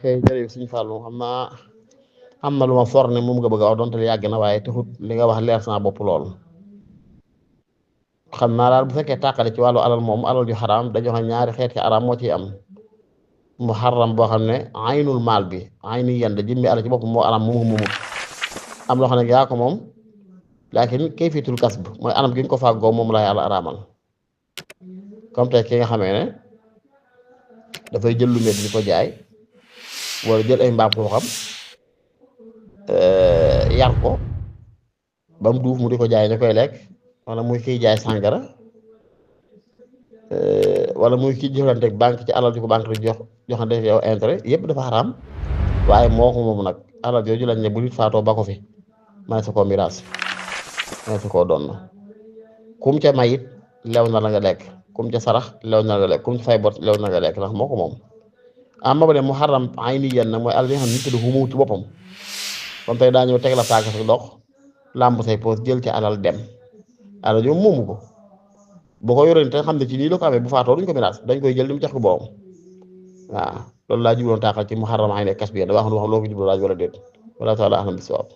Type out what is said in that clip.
kay jërëjëf suñu Fallou xam naa am na lu ma for ne moom nga bëgg a wax donte yàgg na waaye taxut li nga wax leer sama bopp lool xam naa daal bu fekkee tàqale ci wàllu alal moom alal ju xaraam dañoo xam ñaari xeeti araam moo ciy am muharram boo xam ne aynul maal bi ayni yend jëmmi alal ci bopp moo araam moomu moomut am loo xam ne yaa ko moom laakin kayfiyatul kasb mooy anam gi nga ko fàggoo moom la yàlla araamal comme tey ki nga xamee ne dafay jël lu mel di ko jaay wala jël ay mbaam koo xam yar ko ba mu duuf mu di ko jaay ñu koy lekk wala muy kiy jaay sàngara wala muy kiy jëflanteeg banque ci alal ji ko banque di joxante yow intérêt yëpp dafa xaraam waaye moo ko moom nag alal jooju lañ ne bu nit faatoo ba ko fi may sa koo miraas may sa koo doon kum ca mayit lew na la nga lekk kum ca sarax lew na la nga lekk kum ca fay bot lew na nga lekk ndax moo ko moom amma ba ne mu xaram ay ni yenn nag mooy alal yi nga xam nit ki dafa moom ci boppam kon tey daa ñëw teg la paaka sa dox làmb say poos jël ci alal dem alal yooyu moomu ko boo ko yoree te xam ne ci nii la ko amee bu faatoo duñ ko miraas dañ koy jël di mu jox ko borom waaw loolu laa jubloon taaxal ci mu xaram ay ne kas bi da wax loo ko jubloo laaj wala déet wala taala ahlam bi sawaab